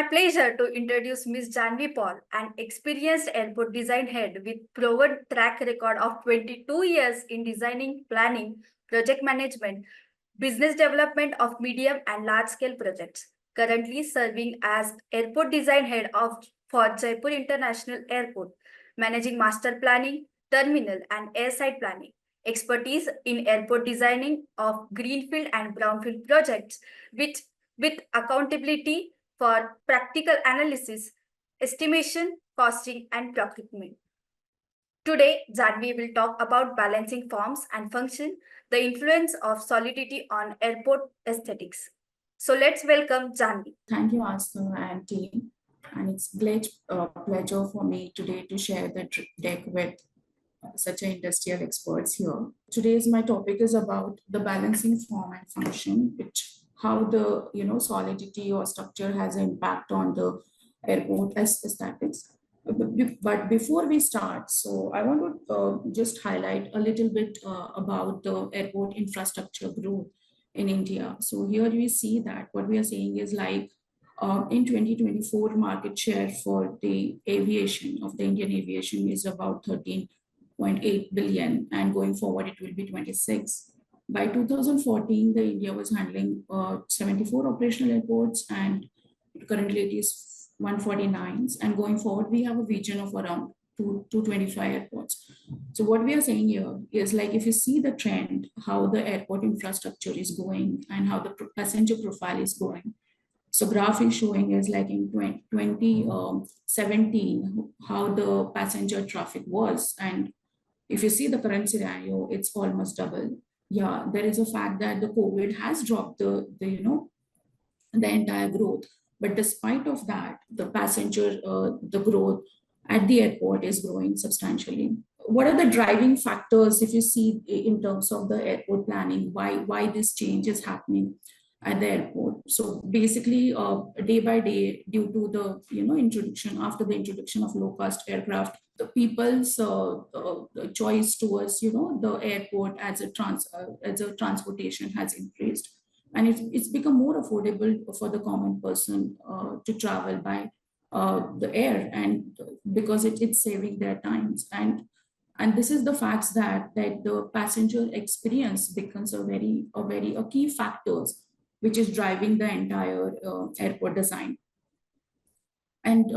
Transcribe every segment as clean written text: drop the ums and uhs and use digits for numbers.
pleasure to introduce Ms. Janhavi Poul, an experienced airport design head with proven track record of 22 years in designing, planning, project management, business development of medium and large scale projects. Currently serving as airport design head for Jaipur International Airport, managing master planning, terminal and airside planning. Expertise in airport designing of Greenfield and brownfield projects with, with accountability for practical analysis, estimation, costing, and procurement. Today, Janvi will talk about balancing forms and function, the influence of solidity on airport aesthetics. So let's welcome Janvi. Thank you, Asta and team. And it's great pleasure for me today to share the deck with such an industrial experts here. Today's my topic is about the balancing form and function, which how the solidity or structure has an impact on the airport aesthetics. But before we start, so I want to just highlight a little bit about the airport infrastructure growth in India. So here we see that what we are saying is like in 2024, market share for the aviation of the Indian aviation is about 13.8 billion, and going forward it will be 26. By 2014, the India was handling 74 operational airports, and currently it is 149. And going forward, we have a vision of around 225 airports. So what we are saying here is like if you see the trend, how the airport infrastructure is going and how the passenger profile is going. So graph is showing is like in 2017, how the passenger traffic was. And if you see the current scenario, it's almost double. Yeah, there is a fact that the COVID has dropped the entire growth. But despite of that, the passenger, the growth at the airport is growing substantially. What are the driving factors if you see in terms of the airport planning, why this change is happening at the airport? So basically, day by day, due to the after the introduction of low-cost aircraft, the people's choice towards the airport as a transportation has increased, and it's become more affordable for the common person to travel by the air, and because it's saving their times. And this is the facts that the passenger experience becomes a key factors which is driving the entire airport design. And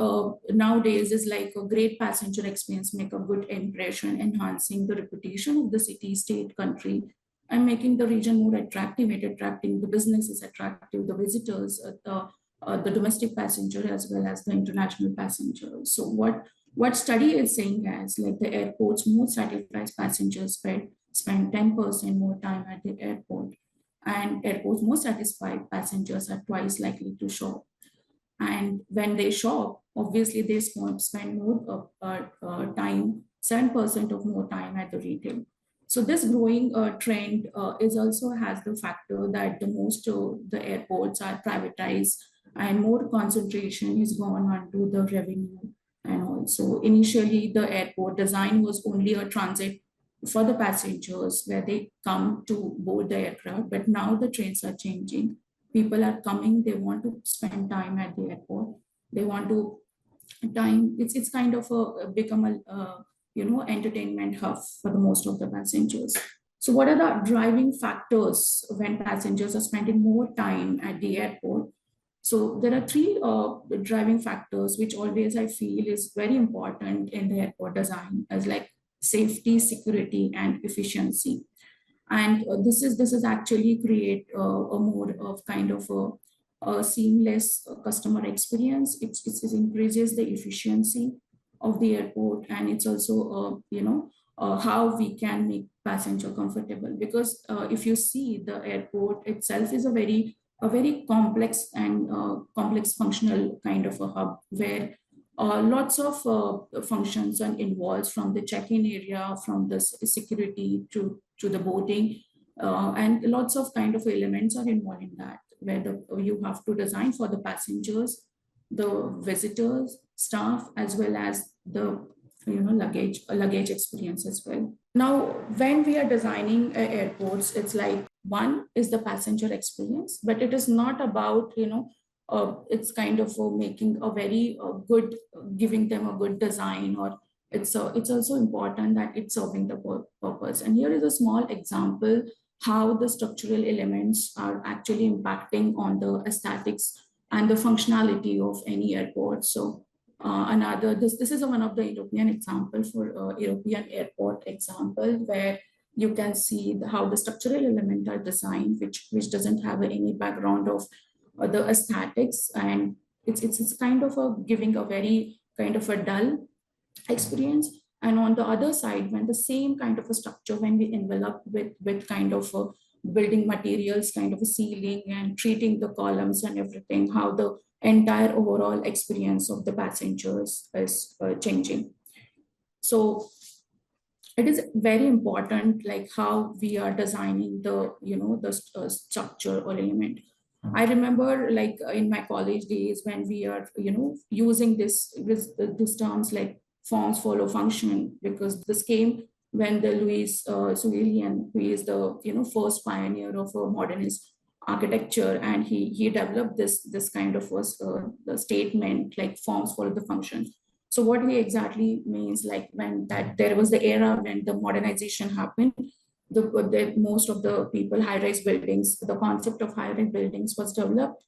nowadays is like a great passenger experience make a good impression, enhancing the reputation of the city, state, country, and making the region more attractive, attracting the businesses, attractive the visitors, the domestic passenger as well as the international passengers. So what study is saying is like the airport's most satisfied passengers spend 10% more time at the airport, and airport's most satisfied passengers are twice likely to shop. And when they shop, obviously they spend more time, 7% of more time at the retail. So this growing trend is also has the factor that the most the airports are privatized, and more concentration is gone onto the revenue. And also initially the airport design was only a transit for the passengers where they come to board the aircraft, but now the trains are changing. People are coming, they want to spend time at the airport, they want to time, it's kind of become a entertainment hub for the most of the passengers. So what are the driving factors when passengers are spending more time at the airport? So there are three driving factors which always I feel is very important in the airport design, as like safety, security, and efficiency. And this is actually create a more of kind of a seamless customer experience. It increases the efficiency of the airport, and it's also how we can make passenger comfortable, because if you see the airport itself is a very complex and complex functional kind of a hub where lots of functions are involved, from the check-in area, from the security to the boarding, and lots of kind of elements are involved in that, where you have to design for the passengers, the visitors, staff, as well as the luggage experience as well. Now, when we are designing airports, it's like one is the passenger experience, but it is not about it's kind of making a very good, giving them a good design, or it's also important that it's serving the purpose. And here is a small example how the structural elements are actually impacting on the aesthetics and the functionality of any airport. So this is one of the European example for European airport example, where you can see how the structural element are designed, which doesn't have any background of the aesthetics, and it's kind of a giving a very kind of a dull experience. And on the other side, when the same kind of a structure, when we envelop with kind of a building materials, kind of a ceiling, and treating the columns and everything, how the entire overall experience of the passengers is changing. So it is very important, like how we are designing the the structure or element. I remember, like in my college days, when we are using this terms like forms follow function, because this came when the Louis Suilian, who is the first pioneer of a modernist architecture, and he developed this kind of the statement like forms follow the function. So what he exactly means, like when that there was the era when the modernization happened, the most of the people high-rise buildings, the concept of high-rise buildings was developed.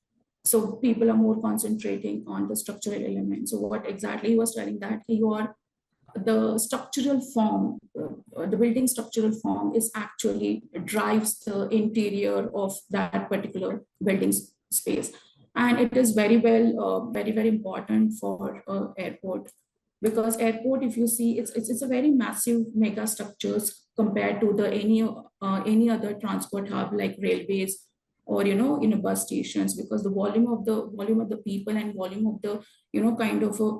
So people are more concentrating on the structural elements. So what exactly he was telling that your the structural form, the building structural form is actually drives the interior of that particular building space. And it is very well, very important for airport, because airport, if you see, it's a very massive mega structures compared to the any other transport hub like railways or in a bus stations, because the volume of the people and volume of the kind of a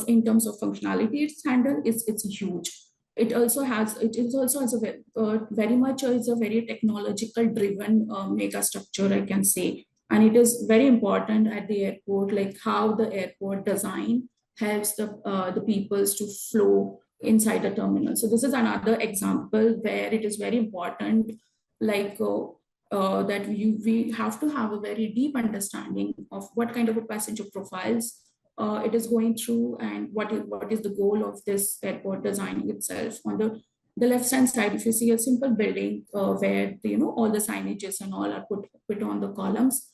in terms of functionality it's handled, it's huge. It is also has a very much is a very technological driven mega structure, I can say. And it is very important at the airport, like how the airport design helps the peoples to flow inside the terminal. So this is another example where it is very important, like that we have to have a very deep understanding of what kind of a passenger profiles it is going through, and what is the goal of this airport designing itself. On the left hand side, if you see a simple building where all the signages and all are put on the columns,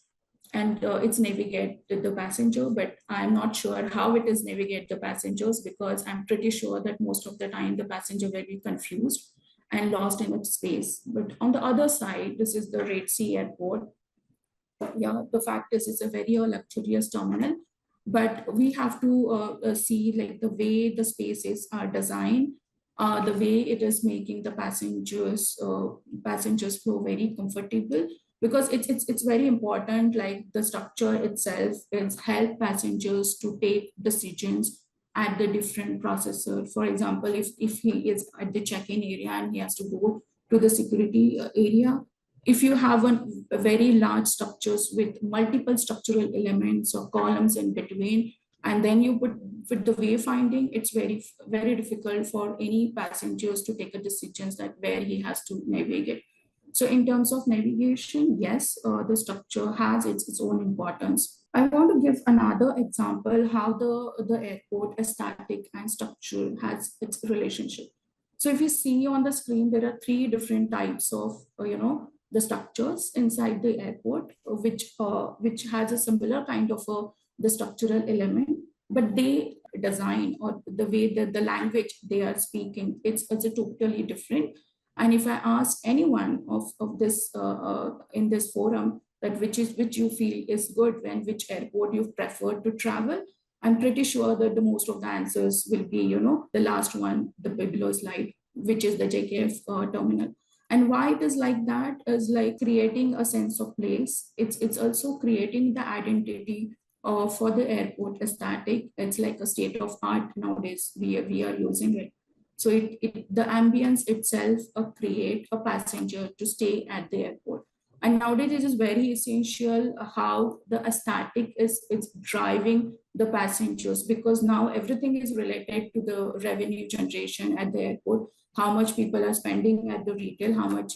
and it's navigate the passenger, but I'm not sure how it is navigate the passengers, because I'm pretty sure that most of the time the passenger will be confused and lost in its space. But on the other side, this is the Red Sea Airport. Yeah, the fact is it's a very luxurious terminal, but we have to see like the way the spaces are designed, the way it is making the passengers flow very comfortable, because it's very important, like the structure itself is help passengers to take decisions at the different processor. For example, if he is at the check-in area and he has to go to the security area, if you have a very large structures with multiple structural elements or columns in between, and then you put with the wayfinding, it's very difficult for any passengers to take a decisions that where he has to navigate. So in terms of navigation, yes, the structure has its own importance. I want to give another example how the airport aesthetic and structure has its relationship. So if you see on the screen, there are three different types of the structures inside the airport, which has a similar kind of the structural element, but they design or the way that the language they are speaking, it's a totally different. And if I ask anyone of this in this forum that which you feel is good, when which airport you prefer to travel, I'm pretty sure that the most of the answers will be the last one, the below slide, which is the JKF terminal. And why it is like that is like creating a sense of place. It's also creating the identity for the airport aesthetic. It's like a state of art nowadays. We are using it. So the ambience itself create a passenger to stay at the airport. And nowadays it is very essential how the aesthetic is it's driving the passengers, because now everything is related to the revenue generation at the airport, how much people are spending at the retail, how much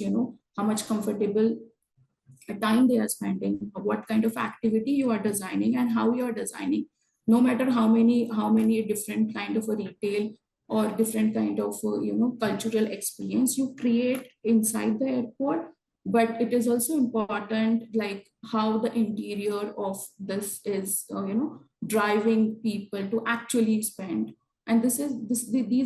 how much comfortable time they are spending, what kind of activity you are designing, and how you are designing. No matter how many different kind of a retail or different kind of cultural experience you create inside the airport, but it is also important like how the interior of this is driving people to actually spend. And these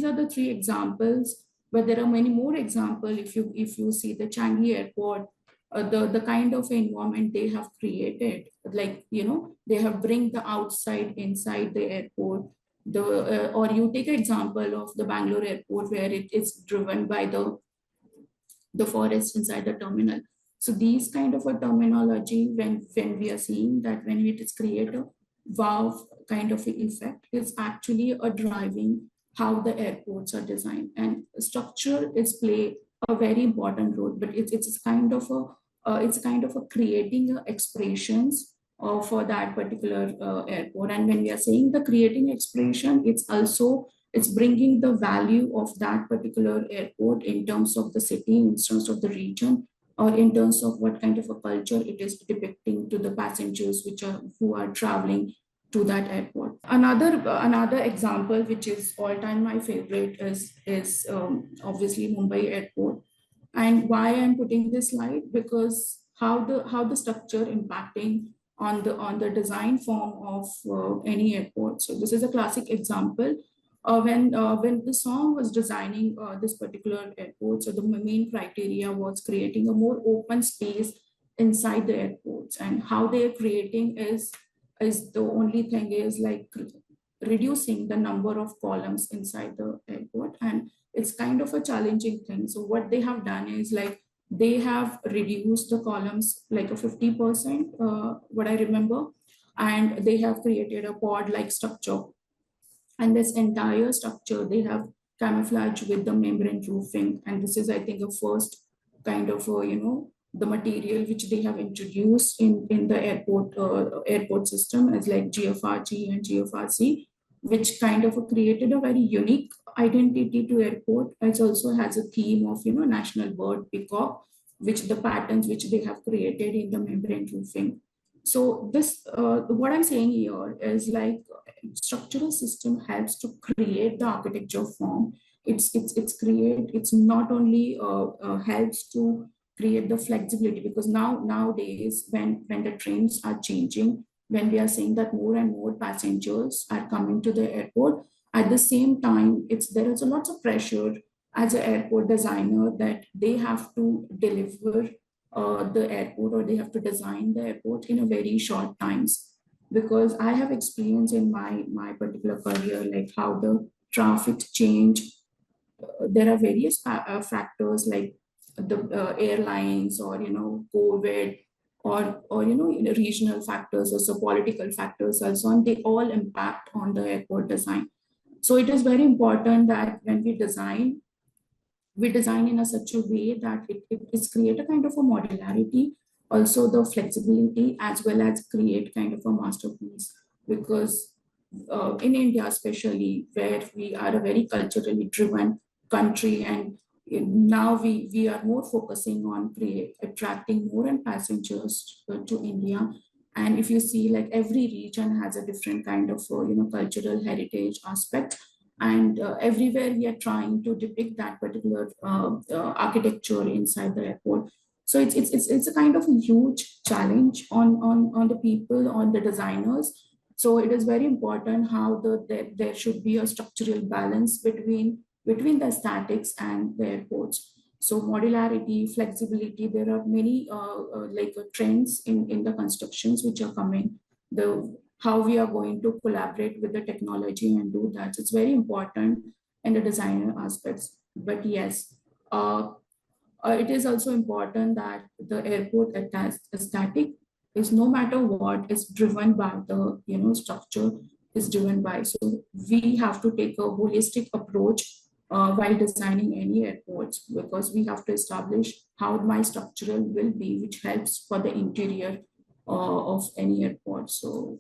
are the three examples, but there are many more examples. If you see the Changi airport, the kind of environment they have created, like they have bring the outside inside the airport. Or you take an example of the Bangalore airport where it is driven by the forest inside the terminal. So these kind of a terminology, when we are seeing that, when it is create a wow kind of a effect, is actually a driving how the airports are designed. And structure is play a very important role, but it's kind of a creating expressions for that particular airport. And when we are saying the creating expression, it's bringing the value of that particular airport in terms of the city, in terms of the region, or in terms of what kind of a culture it is depicting to the passengers who are traveling to that airport. Another example, which is all time my favorite, is obviously Mumbai airport. And why I'm putting this slide, because how the structure impacting on the design form of any airport. So this is a classic example. When the song was designing this particular airport, so the main criteria was creating a more open space inside the airports. And how they're creating is the only thing is like reducing the number of columns inside the airport. And it's kind of a challenging thing. So what they have done is like they have reduced the columns like a 50%, what I remember, and they have created a pod like structure. And this entire structure they have camouflaged with the membrane roofing. And this is, I think, a first kind of the material which they have introduced in the airport system as like GFRG and GFRC, which kind of created a very unique identity to airport. It also has a theme of national bird peacock, which the patterns which they have created in the membrane roofing. So this what I'm saying here is like structural system helps to create the architecture form. It's not only helps to create the flexibility, because nowadays when the trains are changing, when we are saying that more and more passengers are coming to the airport, at the same time there is a lot of pressure as an airport designer that they have to deliver the airport, or they have to design the airport in a very short times. Because I have experience in my particular career like how the traffic change. There are various factors like the airlines, or COVID, or regional factors, also political factors also, and they all impact on the airport design. So it is very important that when we design in a such a way that it is create a kind of a modularity, also the flexibility, as well as create kind of a masterpiece. Because in India especially, where we are a very culturally driven country, and now we are more focusing on attracting more and passengers to India. And if you see, like every region has a different kind of cultural heritage aspect, and everywhere we are trying to depict that particular architecture inside the airport. So it's a kind of a huge challenge on the people, on the designers. So it is very important how there should be a structural balance between the statics and the airports. So modularity, flexibility, there are many trends in the constructions which are coming. The how we are going to collaborate with the technology and do that. It's very important in the designer aspects. But yes, it is also important that the airport aesthetic is, no matter what, is driven by the structure is driven by. So we have to take a holistic approach while designing any airports, because we have to establish how my structural will be, which helps for the interior of any airport. So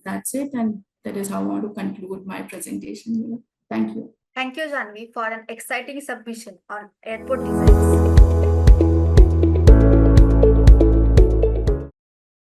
that's it, and that is how I want to conclude my presentation here. Thank you. Thank you, Janvi, for an exciting submission on airport designs.